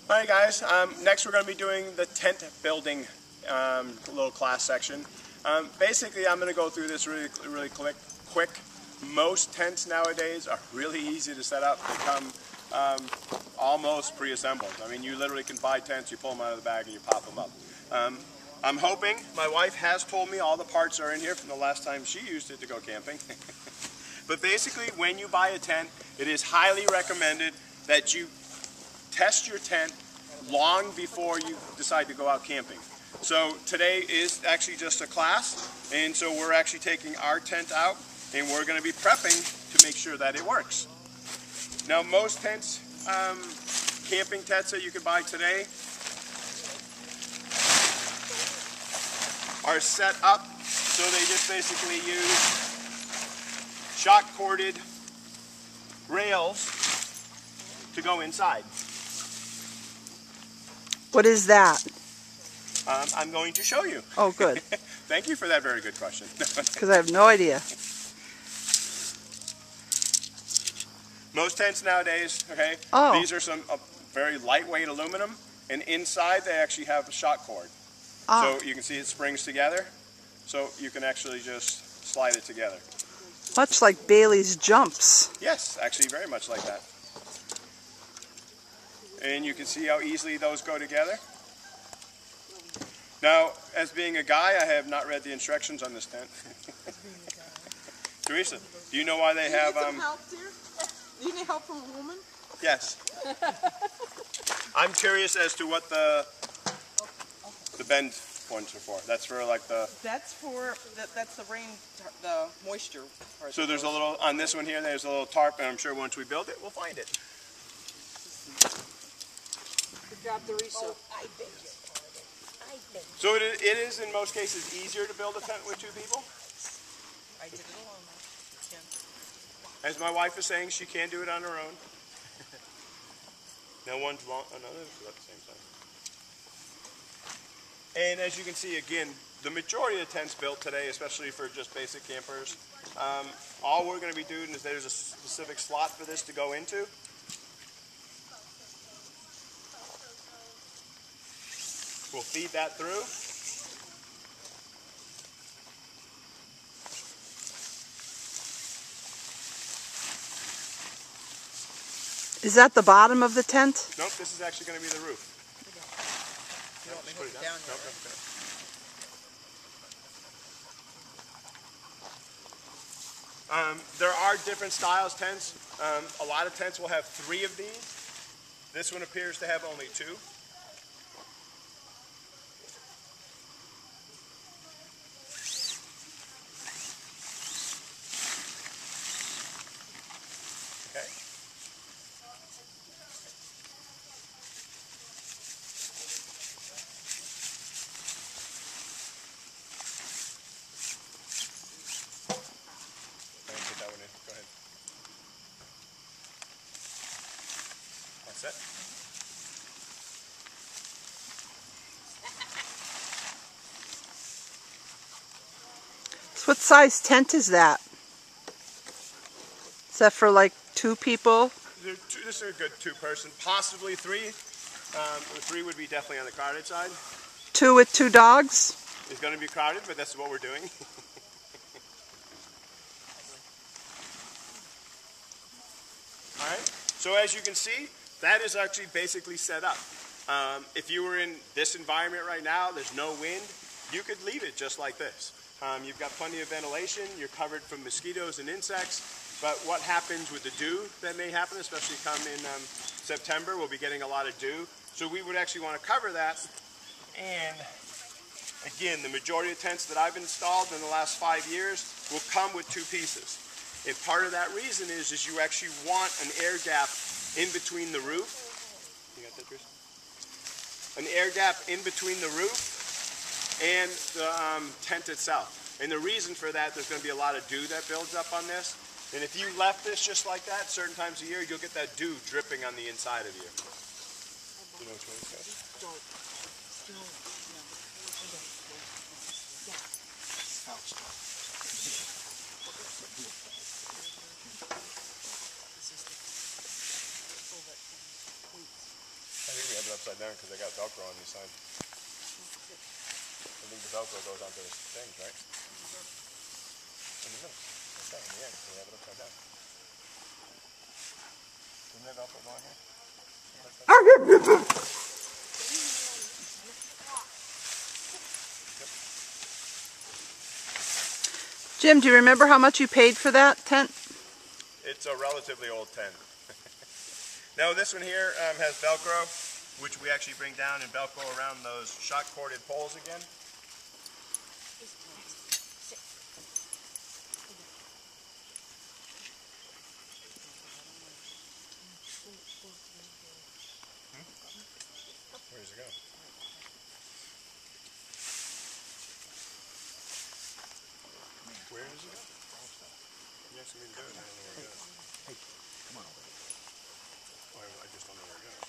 Alright guys, next we're going to be doing the tent building little class section. Basically I'm going to go through this really quick. Most tents nowadays are really easy to set up. They come almost pre-assembled. I mean, you literally can buy tents, you pull them out of the bag and you pop them up. I'm hoping, my wife has told me all the parts are in here from the last time she used it to go camping. But basically when you buy a tent, it is highly recommended that you test your tent long before you decide to go out camping. So today is actually just a class, and so we're actually taking our tent out and we're going to be prepping to make sure that it works. Now most tents, camping tents that you can buy today are set up so they just basically use shock corded rails to go inside. What is that? I'm going to show you. Oh, good. Thank you for that very good question. Because I have no idea. Most tents nowadays, okay, these are some very lightweight aluminum, and inside they actually have a shock cord. So you can see it springs together, so you can actually just slide it together. Much like Bailey's jumps. Yes, actually very much like that. And you can see how easily those go together. Now, as being a guy, I have not read the instructions on this tent. Teresa, do you know why they have... Do you need some help, dear? Do you need help from a woman? Yes. I'm curious as to what the bend points are for. That's for like the... That's for, that's the rain, the moisture part. So there's a little, on this one here, there's a little tarp, and I'm sure once we build it, we'll find it. Good job, Teresa. Oh, I bet you. I bet you. So it is in most cases easier to build a tent with two people. I did it alone, though. As my wife is saying, she can do it on her own. Now one's long, another's at the same time. And as you can see, again, the majority of tents built today, especially for just basic campers, all we're going to be doing is there's a specific slot for this to go into. We'll feed that through. Is that the bottom of the tent? Nope, this is actually going to be the roof. You want me to put it down? Nope, okay. There are different styles tents. A lot of tents will have 3 of these. This one appears to have only 2. Okay. Put that one in. Go ahead. All set. So what size tent is that? Is that for like 2 people? This is a good 2-person, possibly 3. 3 would be definitely on the crowded side. 2 with 2 dogs? It's going to be crowded, but that's what we're doing. Alright, so as you can see, that is actually basically set up. If you were in this environment right now, there's no wind, you could leave it just like this. You've got plenty of ventilation, you're covered from mosquitoes and insects, but what happens with the dew that may happen, especially come in September, we'll be getting a lot of dew. So we would actually want to cover that. And again, the majority of tents that I've installed in the last 5 years will come with 2 pieces. And part of that reason is you actually want an air gap in between the roof. You got that, Chris? An air gap in between the roof and the tent itself. And the reason for that, there's going to be a lot of dew that builds up on this. And if you left this just like that, certain times a year, you'll get that dew dripping on the inside of you. You know which one it's got? I think we have it upside down because they got Velcro on these sides. I think the Velcro goes onto the things, right? In the middle. Like that, in the end. So they have it upside down. Didn't that Velcro go on here? Jim, do you remember how much you paid for that tent? It's a relatively old tent. Now this one here has Velcro, which we actually bring down and Velcro around those shock corded poles again. Where does it go? Where does it go? You asked me to do it, I don't know where it goes. Hey, come on over here. Oh, I just don't know where it goes. Okay.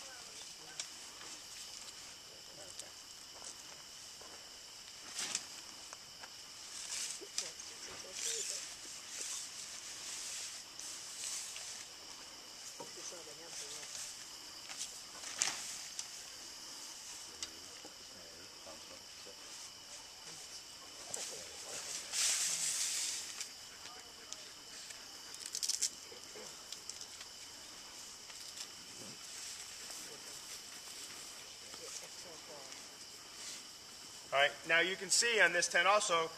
All right, now you can see on this tent also,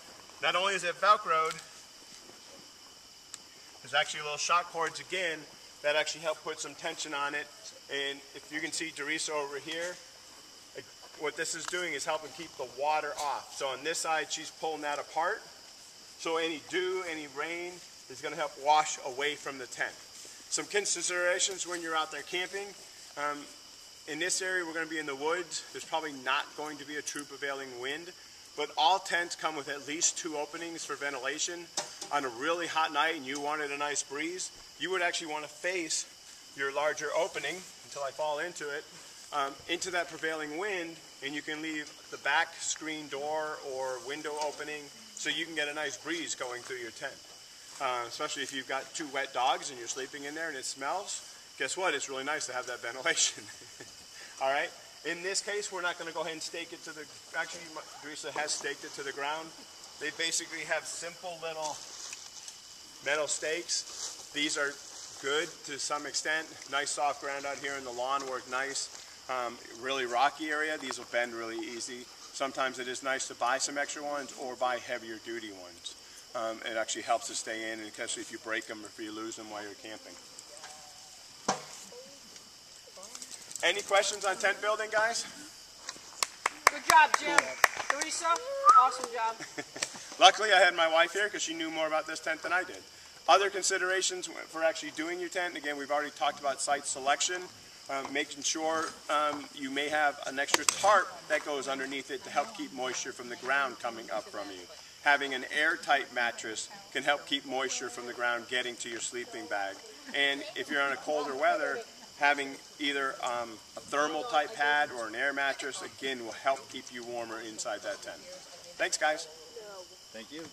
not only is it Velcroed, there's actually little shock cords again that actually help put some tension on it. And if you can see Teresa over here, what this is doing is helping keep the water off. So on this side, she's pulling that apart. So any dew, any rain is going to help wash away from the tent. Some considerations when you're out there camping. In this area, we're going to be in the woods. There's probably not going to be a true prevailing wind, but all tents come with at least 2 openings for ventilation. On a really hot night and you wanted a nice breeze, you would actually want to face your larger opening, until I fall into it, into that prevailing wind, and you can leave the back screen door or window opening so you can get a nice breeze going through your tent. Especially if you've got 2 wet dogs and you're sleeping in there and it smells. Guess what? It's really nice to have that ventilation. All right. In this case, we're not going to go ahead and stake it to the. Actually, Teresa has staked it to the ground. They basically have simple little metal stakes. These are good to some extent. Nice soft ground out here in the lawn work nice. Really rocky area. These will bend really easy. Sometimes it is nice to buy some extra ones or buy heavier duty ones. It actually helps to stay in, especially if you break them or if you lose them while you're camping. Any questions on tent building, guys? Good job, Jim. Teresa, awesome job. Luckily, I had my wife here because she knew more about this tent than I did. Other considerations for actually doing your tent, again, we've already talked about site selection, making sure you may have an extra tarp that goes underneath it to help keep moisture from the ground coming up from you. Having an airtight mattress can help keep moisture from the ground getting to your sleeping bag. And if you're in a colder weather, having either a thermal type pad or an air mattress, again, will help keep you warmer inside that tent. Thanks, guys. Thank you.